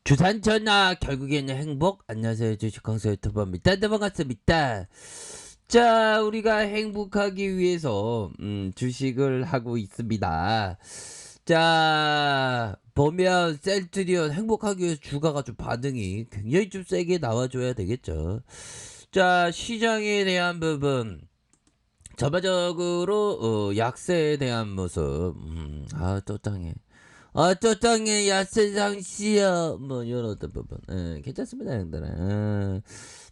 주산 전화 결국에는 행복. 안녕하세요, 주식강사 유튜버입니다. 네, 반갑습니다. 자, 우리가 행복하기 위해서 주식을 하고 있습니다. 자, 보면 셀트리온 행복하기 위해서 주가가 좀 반응이 굉장히 좀 세게 나와줘야 되겠죠. 자, 시장에 대한 부분 전반적으로 약세에 대한 모습. 또 땅에 저 땅에 야세장씨여 뭐 이런 어떤 부분 괜찮습니다 형들아.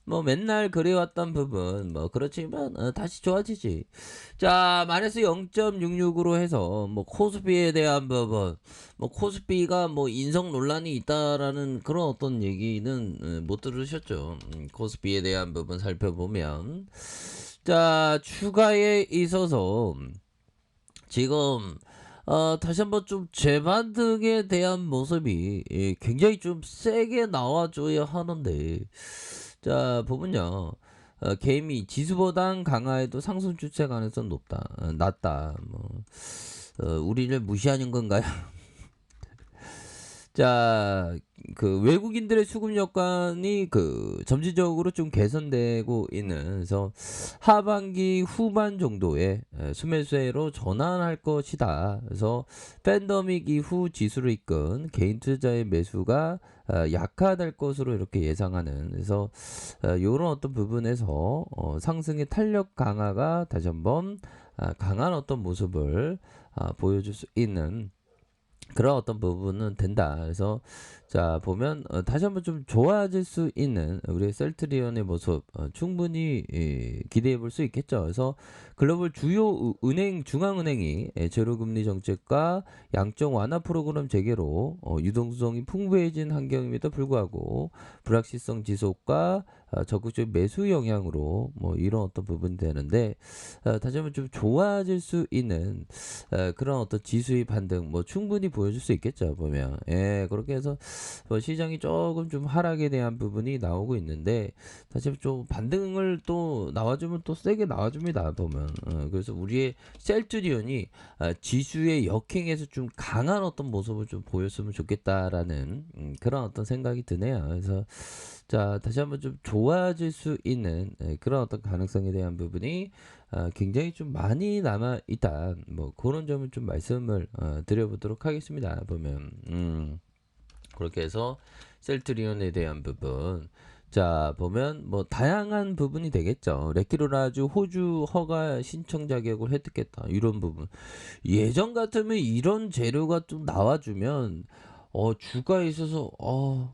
뭐 맨날 그래왔던 부분 뭐 그렇지만 다시 좋아지지. 자, 마이너스 0.66으로 해서 뭐 코스피에 대한 부분, 뭐 코스피가 뭐 인성 논란이 있다라는 그런 어떤 얘기는 못 들으셨죠. 코스피에 대한 부분 살펴보면, 자, 추가에 있어서 지금 다시 한번 좀 재반등에 대한 모습이 굉장히 좀 세게 나와줘야 하는데, 자, 보면요. 개미 지수보단 강화해도 상승 추세 가능성 높다. 낮다. 뭐, 우리를 무시하는 건가요? 자, 그 외국인들의 수급 여건이 점진적으로 좀 개선되고 있는, 그래서 하반기 후반 정도에 수매수로 전환할 것이다. 그래서 팬데믹 이후 지수를 이끈 개인 투자의 매수가 약화될 것으로 이렇게 예상하는, 그래서 이런 어떤 부분에서 상승의 탄력 강화가 다시 한번 강한 어떤 모습을 보여줄 수 있는 그런 어떤 부분은 된다. 그래서 자, 보면 다시 한번 좀 좋아질 수 있는 우리의 셀트리온의 모습 충분히 기대해 볼 수 있겠죠. 그래서 글로벌 주요 은행 중앙은행이 제로금리 정책과 양적 완화 프로그램 재개로 유동성이 풍부해진 환경임에도 불구하고 불확실성 지속과 적극적인 매수 영향으로 뭐 이런 어떤 부분이 되는데, 다시 한번 좀 좋아질 수 있는 그런 어떤 지수의 반등 뭐 충분히 보여줄 수 있겠죠. 보면 그렇게 해서 뭐 시장이 조금 좀 하락에 대한 부분이 나오고 있는데, 다시 좀 반등을 또 나와주면 또 세게 나와줍니다. 보면 그래서 우리의 셀트리온이 지수의 역행에서 좀 강한 어떤 모습을 좀 보였으면 좋겠다라는 그런 어떤 생각이 드네요. 그래서 자, 다시 한번 좀 좋아질 수 있는 그런 어떤 가능성에 대한 부분이 굉장히 좀 많이 남아 있다. 뭐 그런 점을 좀 말씀을 드려보도록 하겠습니다. 보면 그렇게 해서 셀트리온에 대한 부분, 자, 보면 뭐 다양한 부분이 되겠죠. 레키로라주 호주 허가 신청 자격을 획득했다, 이런 부분. 예전 같으면 이런 재료가 좀 나와주면 주가에 있어서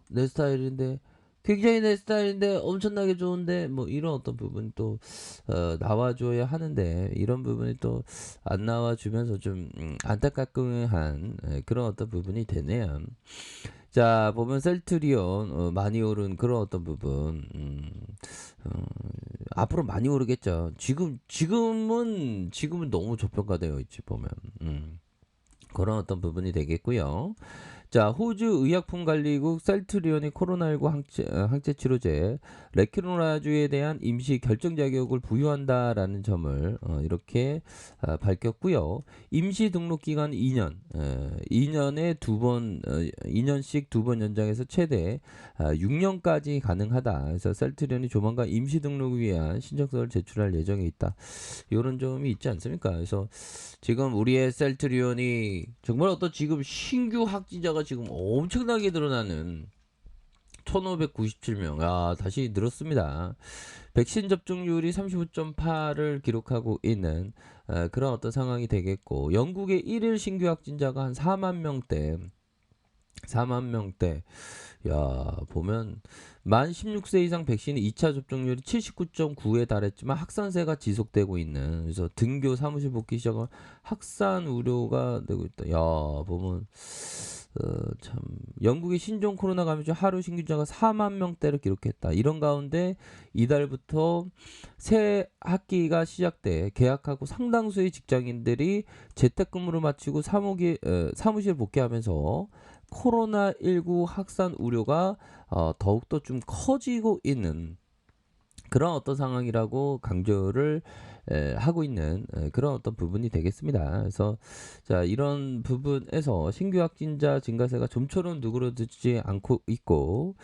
내 스타일인데, 굉장히 내 스타일인데 엄청나게 좋은데 뭐 이런 어떤 부분이 또 나와줘야 하는데, 이런 부분이 또 안 나와주면서 좀 안타깝한 그런 어떤 부분이 되네요. 자, 보면 셀트리온 많이 오른 그런 어떤 부분, 어, 앞으로 많이 오르겠죠. 지금은 너무 저평가되어 있지 보면. 그런 어떤 부분이 되겠고요. 자, 호주 의약품관리국 셀트리온이 코로나19 항체 치료제 레키로나주에 대한 임시 결정 자격을 부여한다라는 점을 이렇게 밝혔고요. 임시 등록 기간 2년, 2년에 2년씩 두 번 연장해서 최대 6년까지 가능하다. 그래서 셀트리온이 조만간 임시 등록을 위한 신청서를 제출할 예정에 있다. 이런 점이 있지 않습니까? 그래서 지금 우리의 셀트리온이 정말 어떤 지금 신규 확진자가 지금 엄청나게 늘어나는 1597명. 다시 늘었습니다. 백신 접종률이 35.8을 기록하고 있는 그런 어떤 상황이 되겠고, 영국의 1일 신규 확진자가 한 4만 명대. 4만 명대. 야, 보면 만 16세 이상 백신의 2차 접종률이 79.9에 달했지만 확산세가 지속되고 있는, 그래서 등교 사무실 복귀 시작은 확산 우려가 되고 있다. 야, 보면 참, 영국의 신종 코로나 감염자 하루 신규자가 4만 명대를 기록했다. 이런 가운데 이달부터 새 학기가 시작돼 계약하고 상당수의 직장인들이 재택근무를 마치고 사무실 복귀하면서 코로나19 확산 우려가 더욱더 좀 커지고 있는 그런 어떤 상황이라고 강조를 하고 있는 그런 어떤 부분이 되겠습니다. 그래서 자 이런 부분에서 신규 확진자 증가세가 좀처럼 누그러지지 않고 있고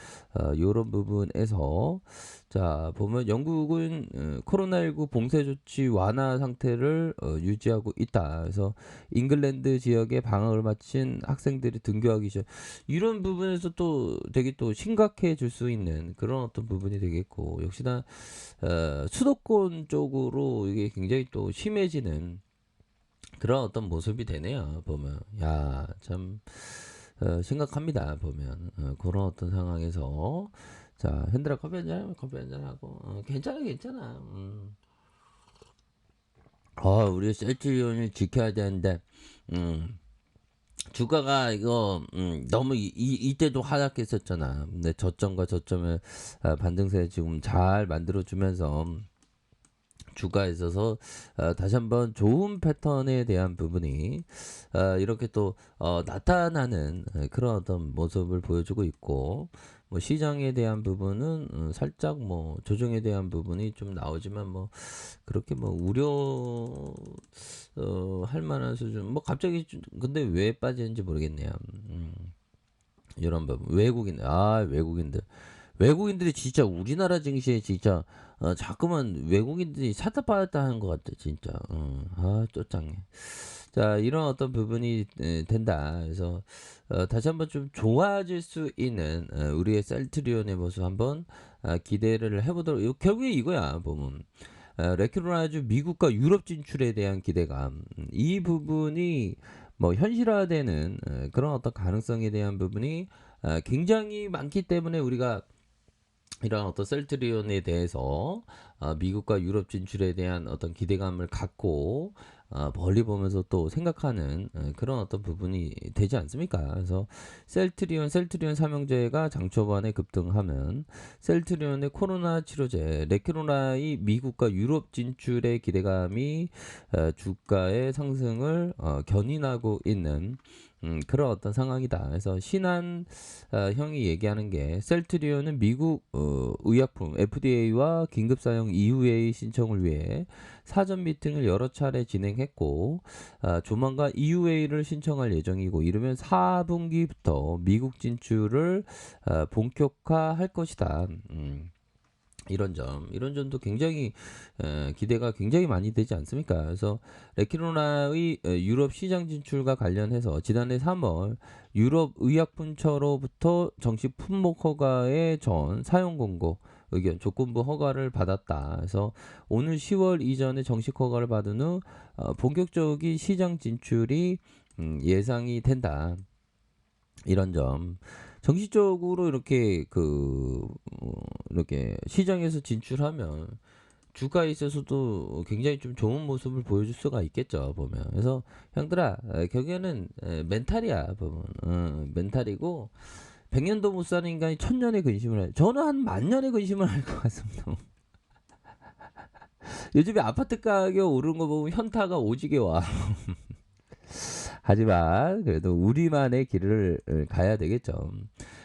요런 부분에서 자 보면 영국은 코로나19 봉쇄 조치 완화 상태를 유지하고 있다. 그래서 잉글랜드 지역에 방학을 마친 학생들이 등교하기 시작. 이런 부분에서 또 되게 또 심각해질 수 있는 그런 어떤 부분이 되겠고 역시나 수도권 쪽으로 이게 굉장히 또 심해지는 그런 어떤 모습이 되네요. 보면 야참 심각합니다. 보면 그런 어떤 상황에서 자 현들아 커피 한잔 하면 커피 한잔 하고 괜찮아 괜찮아. 우리 셀트리온을 지켜야 되는데 주가가 이거 너무 이때도 하락했었잖아. 근데 저점과 저점의 반등세 지금 잘 만들어주면서 주가에 있어서 다시 한번 좋은 패턴에 대한 부분이 이렇게 또 나타나는 그런 어떤 모습을 보여주고 있고 뭐 시장에 대한 부분은 살짝 뭐 조정에 대한 부분이 좀 나오지만 뭐 그렇게 뭐 우려 할 만한 수준 뭐 갑자기 근데 왜 빠지는지 모르겠네요. 이런 부분 외국인들이 진짜 우리나라 증시에 진짜 자꾸만 외국인들이 샀다 팔았다 하는 것 같아 진짜. 쫓장해. 자 이런 어떤 부분이 된다. 그래서 다시 한번 좀 좋아질 수 있는 우리의 셀트리온의 모습 한번 기대를 해보도록. 결국에 이거야 보면. 레큐로나주 미국과 유럽 진출에 대한 기대감 이 부분이 뭐 현실화되는 그런 어떤 가능성에 대한 부분이 굉장히 많기 때문에 우리가 이런 어떤 셀트리온에 대해서 미국과 유럽 진출에 대한 어떤 기대감을 갖고 멀리 보면서 또 생각하는 그런 어떤 부분이 되지 않습니까? 그래서 셀트리온 삼형제가 장 초반에 급등하면 셀트리온의 코로나 치료제 레큐로나의 미국과 유럽 진출의 기대감이 주가의 상승을 견인하고 있는 그런 어떤 상황이다. 그래서 신한 형이 얘기하는 게 셀트리온은 미국 의약품 FDA와 긴급 사용 EUA 신청을 위해 사전 미팅을 여러 차례 진행했고 조만간 EUA를 신청할 예정이고 이르면 4분기부터 미국 진출을 본격화할 것이다. 이런 점도 굉장히 기대가 굉장히 많이 되지 않습니까? 그래서 레키로나의 유럽 시장 진출과 관련해서 지난해 3월 유럽 의약품처로부터 정식 품목 허가의 전 사용 공고 의견 조건부 허가를 받았다. 그래서 오늘 10월 이전에 정식 허가를 받은 후 본격적인 시장 진출이 예상이 된다. 이런 점. 정식적으로 이렇게 이렇게 시장에서 진출하면 주가에 있어서도 굉장히 좀 좋은 모습을 보여줄 수가 있겠죠 보면. 그래서 형들아 결국에는 멘탈이야 보면. 멘탈이고 100년도 못 사는 인간이 1000년의 근심을 해. 저는 한 10,000년의 근심을 할 것 같습니다. 요즘에 아파트 가격 오르는 거 보면 현타가 오지게 와. 하지만 그래도 우리만의 길을 가야 되겠죠.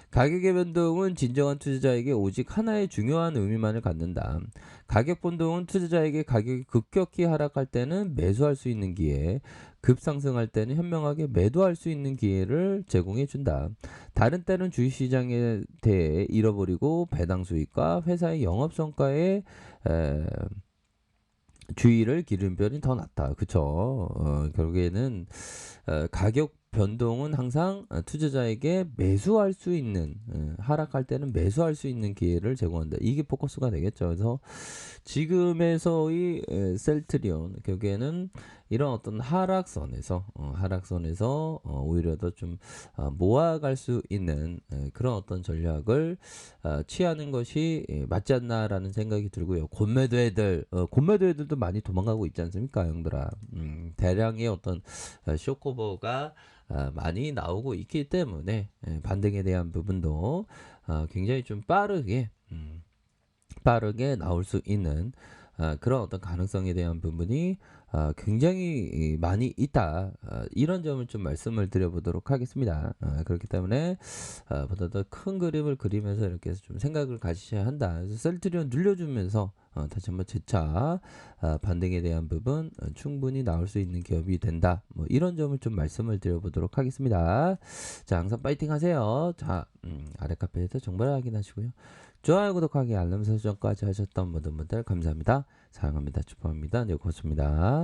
가격의 변동은 진정한 투자자에게 오직 하나의 중요한 의미만을 갖는다. 가격 변동은 투자자에게 가격이 급격히 하락할 때는 매수할 수 있는 기회, 급상승할 때는 현명하게 매도할 수 있는 기회를 제공해 준다. 다른 때는 주식시장에 대해 잃어버리고 배당 수익과 회사의 영업성과에 주의를 기울이는 편이 더 낫다. 그쵸? 결국에는 가격 변동은 항상 투자자에게 매수할 수 있는 하락할 때는 매수할 수 있는 기회를 제공한다. 이게 포커스가 되겠죠. 그래서 지금에서의 셀트리온 결국에는 이런 어떤 하락선에서 오히려 더 좀 모아갈 수 있는 그런 어떤 전략을 취하는 것이 맞지 않나라는 생각이 들고요. 곤매도애들도 많이 도망가고 있지 않습니까, 형들아? 대량의 어떤 쇼커버가 많이 나오고 있기 때문에 반등에 대한 부분도 굉장히 좀 빠르게 나올 수 있는 그런 어떤 가능성에 대한 부분이 굉장히 많이 있다. 이런 점을 좀 말씀을 드려보도록 하겠습니다. 그렇기 때문에 보다 더 큰 그림을 그리면서 이렇게 해서 좀 생각을 가지셔야 한다. 그래서 셀트리온 늘려주면서 다시 한번 재차 반등에 대한 부분 충분히 나올 수 있는 기업이 된다. 뭐 이런 점을 좀 말씀을 드려보도록 하겠습니다. 자, 항상 파이팅 하세요. 자, 아래 카페에서 정보를 확인하시고요. 좋아요, 구독하기, 알람 설정까지 하셨던 모든 분들 감사합니다. 사랑합니다. 축복합니다. 네, 고맙습니다.